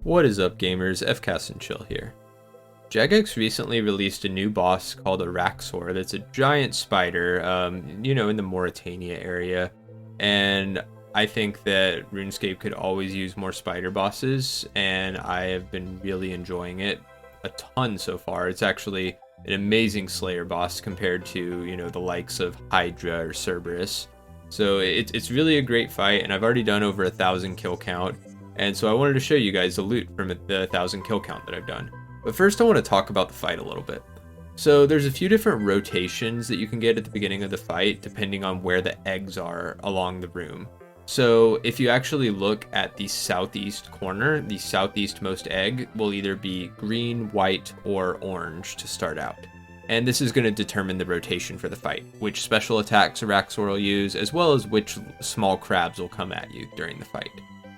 What is up, gamers? FCast and Chill here. Jagex recently released a new boss called Araxxor that's a giant spider, in the Mauritania area. And I think that RuneScape could always use more spider bosses, and I have been really enjoying it a ton so far. It's actually an amazing Slayer boss compared to, the likes of Hydra or Cerberus. So it's really a great fight, and I've already done over 1,000 kill count. And so I wanted to show you guys the loot from the 1,000 kill count that I've done. But first I want to talk about the fight a little bit. So there's a few different rotations that you can get at the beginning of the fight depending on where the eggs are along the room. So if you actually look at the southeast corner, the southeastmost egg will either be green, white, or orange to start out. And this is going to determine the rotation for the fight, which special attacks Araxxor will use, as well as which small crabs will come at you during the fight.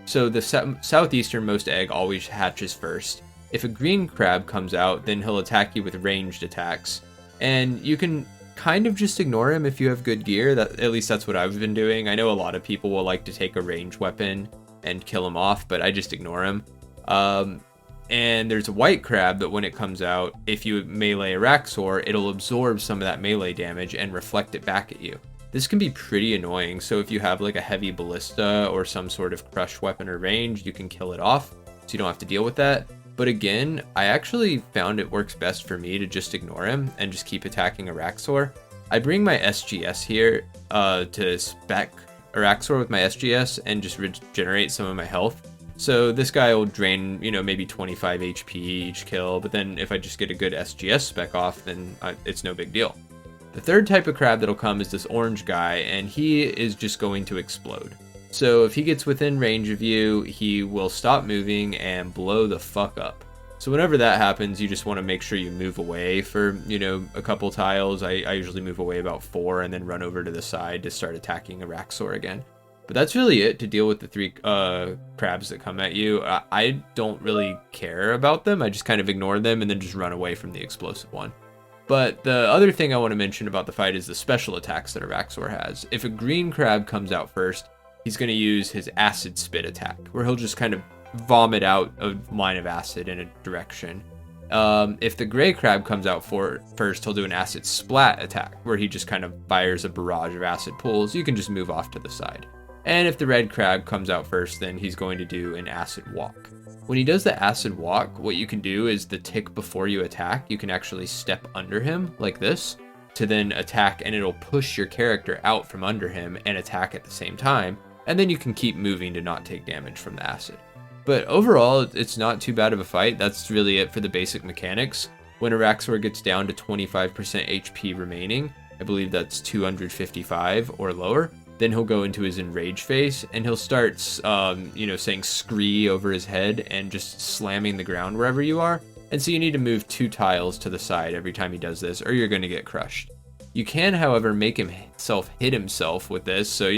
So the southeasternmost egg always hatches first. If a green crab comes out, then he'll attack you with ranged attacks. And you can kind of just ignore him if you have good gear. At least that's what I've been doing. I know a lot of people will like to take a ranged weapon and kill him off, but I just ignore him. And there's a white crab that when it comes out, if you melee Araxxor, it'll absorb some of that melee damage and reflect it back at you. This can be pretty annoying, so if you have like a heavy ballista or some sort of crush weapon or range, you can kill it off, so you don't have to deal with that. But again, I actually found it works best for me to just ignore him and just keep attacking Araxxor. I bring my SGS here to spec Araxxor with my SGS and just regenerate some of my health. So this guy will drain, maybe 25 HP each kill, but then if I just get a good SGS spec off, then it's no big deal. The third type of crab that'll come is this orange guy, and he is just going to explode. So if he gets within range of you, he will stop moving and blow the fuck up. So whenever that happens, you just want to make sure you move away for, a couple tiles. I usually move away about 4 and then run over to the side to start attacking Araxxor again. But that's really it to deal with the 3 crabs that come at you. I don't really care about them. I just kind of ignore them and then just run away from the explosive one. But the other thing I want to mention about the fight is the special attacks that Araxxor has. If a green crab comes out first, he's going to use his acid spit attack, where he'll just kind of vomit out a line of acid in a direction. If the gray crab comes out first, he'll do an acid splat attack, where he just kind of fires a barrage of acid pools. You can just move off to the side. And if the red crab comes out first, then he's going to do an acid walk. When he does the acid walk, what you can do is the tick before you attack, you can actually step under him like this to then attack, and it'll push your character out from under him and attack at the same time. And then you can keep moving to not take damage from the acid. But overall, it's not too bad of a fight. That's really it for the basic mechanics. When Araxxor gets down to 25% HP remaining, I believe that's 255 or lower, then he'll go into his enrage phase and he'll start, saying scree over his head and just slamming the ground wherever you are. And so you need to move 2 tiles to the side every time he does this, or you're going to get crushed. You can, however, make himself hit himself with this. So,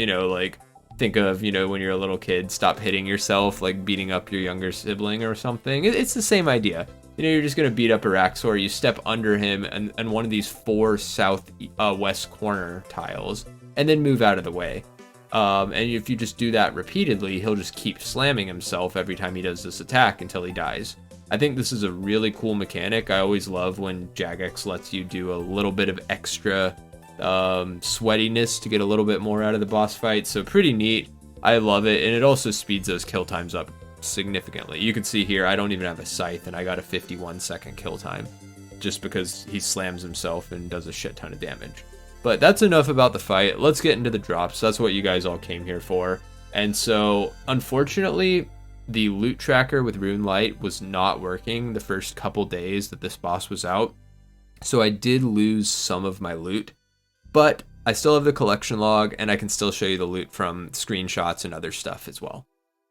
think of, when you're a little kid, stop hitting yourself, like beating up your younger sibling or something. It's the same idea. You're just going to beat up Araxxor. You step under him and one of these 4 southwest corner tiles, and then move out of the way. And if you just do that repeatedly, he'll just keep slamming himself every time he does this attack until he dies. I think this is a really cool mechanic. I always love when Jagex lets you do a little bit of extra sweatiness to get a little bit more out of the boss fight. So pretty neat. I love it. And it also speeds those kill times up significantly. You can see here, I don't even have a scythe and I got a 51-second kill time just because he slams himself and does a shit ton of damage. But that's enough about the fight. Let's get into the drops. That's what you guys all came here for. And so, unfortunately, the loot tracker with Runelight was not working the first couple days that this boss was out. So I did lose some of my loot. But I still have the collection log, and I can still show you the loot from screenshots and other stuff as well.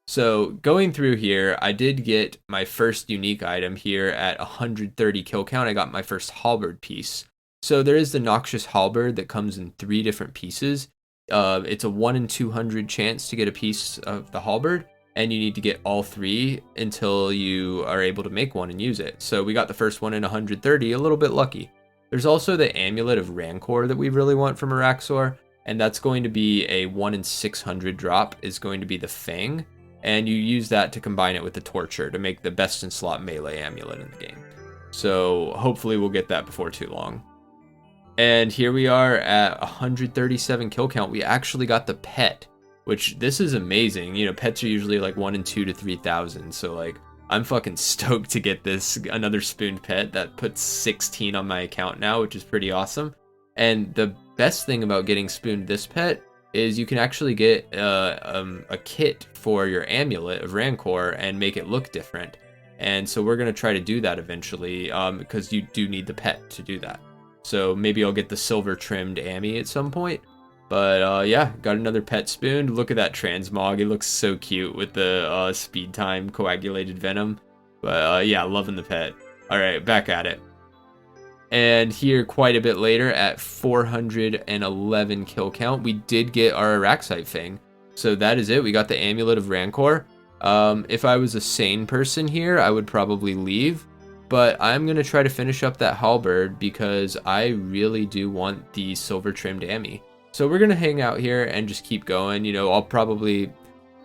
So going through here, I did get my first unique item here at 130 kill count. I got my first halberd piece. So there is the Noxious Halberd that comes in 3 different pieces. It's a 1 in 200 chance to get a piece of the halberd, and you need to get all 3 until you are able to make one and use it. So we got the first one in 130, a little bit lucky. There's also the Amulet of Rancor that we really want from Araxxor, and that's going to be a 1 in 600 drop, is going to be the Fang. and you use that to combine it with the Torture to make the best in slot melee amulet in the game. So hopefully we'll get that before too long. And here we are at 137 kill count. We actually got the pet, which this is amazing. You know, pets are usually like 1 in 2 to 3,000. So like, I'm fucking stoked to get this, another spooned pet that puts 16 on my account now, which is pretty awesome. And the best thing about getting spooned this pet is you can actually get a kit for your amulet of Rancor and make it look different. And so we're going to try to do that eventually, because you do need the pet to do that. So maybe I'll get the silver trimmed Ami at some point. But yeah, got another pet spooned. Look at that transmog. It looks so cute with the speed time coagulated venom. But yeah, loving the pet. All right, back at it. And here, quite a bit later, at 411 kill count, we did get our Araxxor Fang. So that is it. We got the Amulet of Rancor. If I was a sane person here, I would probably leave. But I'm going to try to finish up that halberd because I really do want the silver trimmed Ami. So we're going to hang out here and just keep going. You know, I'll probably,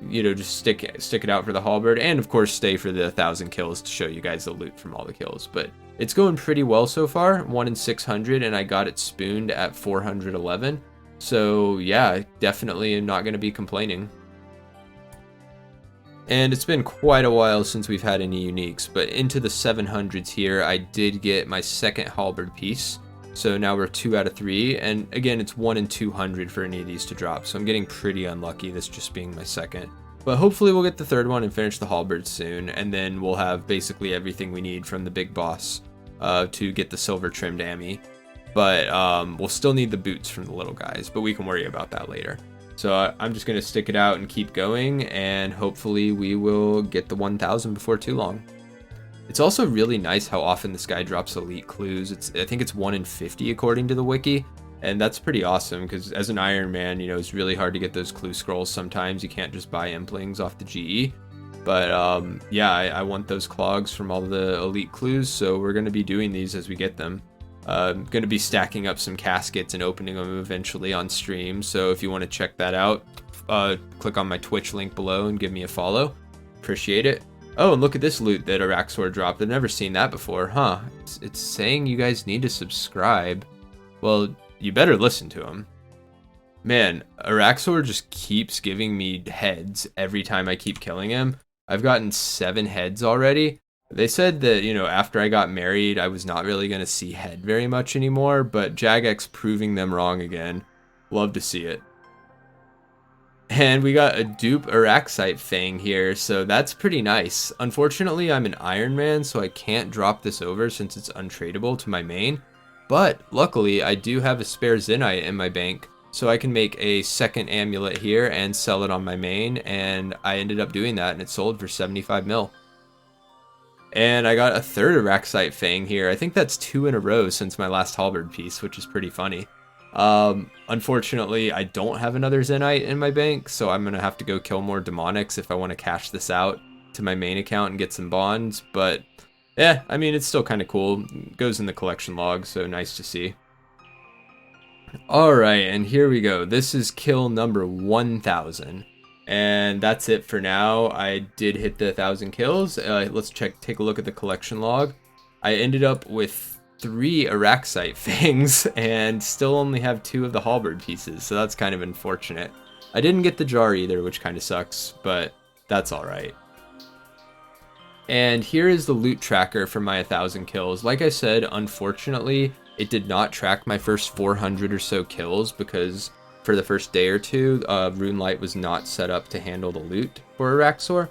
you know, just stick it out for the halberd. And of course, stay for the 1,000 kills to show you guys the loot from all the kills. But it's going pretty well so far. 1 in 600, and I got it spooned at 411. So yeah, definitely am not going to be complaining. And it's been quite a while since we've had any uniques, but into the 700s here, I did get my second halberd piece. So now we're 2 out of 3, and again, it's 1 in 200 for any of these to drop. So I'm getting pretty unlucky, this just being my second. But hopefully we'll get the third one and finish the halberd soon, and then we'll have basically everything we need from the big boss to get the silver trimmed Ami. But we'll still need the boots from the little guys, but we can worry about that later. So I'm just going to stick it out and keep going, and hopefully we will get the 1,000 before too long. It's also really nice how often this guy drops elite clues. I think it's 1 in 50 according to the wiki, and that's pretty awesome because as an Iron Man, you know, it's really hard to get those clue scrolls sometimes. You can't just buy Implings off the GE. But yeah, I want those clogs from all the elite clues, so we're going to be doing these as we get them. I'm going to be stacking up some caskets and opening them eventually on stream, so if you want to check that out, click on my Twitch link below and give me a follow. Appreciate it. Oh, and look at this loot that Araxxor dropped. I've never seen that before, huh? It's saying you guys need to subscribe. Well, you better listen to him. Man, Araxxor just keeps giving me heads every time I keep killing him. I've gotten 7 heads already. They said that, you know, after I got married, I was not really going to see head very much anymore, but Jagex proving them wrong again. Love to see it. And we got a dupe Araxxor Fang here, so that's pretty nice. Unfortunately, I'm an Iron Man, so I can't drop this over since it's untradeable to my main. But luckily, I do have a spare Zenite in my bank, so I can make a second amulet here and sell it on my main, and I ended up doing that, and it sold for 75 mil. And I got a third Araxxor Fang here. I think that's 2 in a row since my last halberd piece, which is pretty funny. Unfortunately, I don't have another Zenite in my bank, so I'm going to have to go kill more demonics if I want to cash this out to my main account and get some bonds. But yeah, I mean, it's still kind of cool. It goes in the collection log, so nice to see. Alright, and here we go. This is kill number 1,000. And that's it for now. I did hit the 1,000 kills. Let's take a look at the collection log. I ended up with 3 Araxxor Fangs and still only have 2 of the halberd pieces, so that's kind of unfortunate. I didn't get the jar either, which kind of sucks, but that's alright. And here is the loot tracker for my 1,000 kills. Like I said, unfortunately, it did not track my first 400 or so kills because for the first day or two, Runelight was not set up to handle the loot for Araxxor.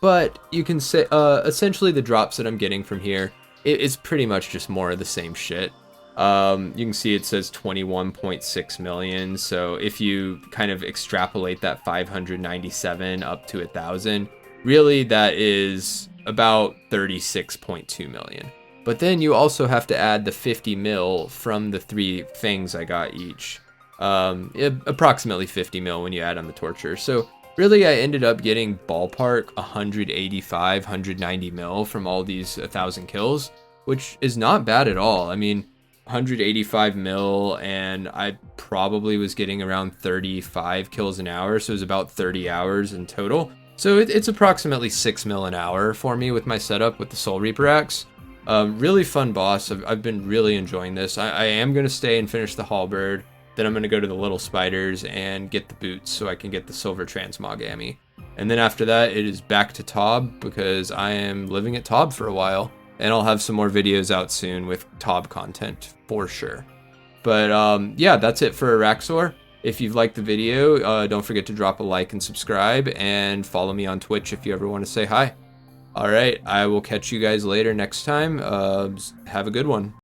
But you can say, essentially the drops that I'm getting from here, it's pretty much just more of the same shit. You can see it says 21.6 million. So if you kind of extrapolate that 597 up to 1,000, really that is about 36.2 million. But then you also have to add the 50 mil from the 3 fangs I got each. Approximately 50 mil when you add on the torture. So really I ended up getting ballpark 185, 190 mil from all these 1,000 kills, which is not bad at all. I mean, 185 mil, and I probably was getting around 35 kills an hour, so it was about 30 hours in total. So it's approximately 6 mil an hour for me with my setup with the Soul Reaper axe. Really fun boss. I've been really enjoying this. I am going to stay and finish the halberd. Then I'm going to go to the little spiders and get the boots so I can get the silver transmog ammy. And then after that, it is back to Tob because I am living at Tob for a while. And I'll have some more videos out soon with Tob content for sure. But yeah, that's it for Araxxor. If you've liked the video, don't forget to drop a like and subscribe, and follow me on Twitch if you ever want to say hi. All right, I will catch you guys later next time. Have a good one.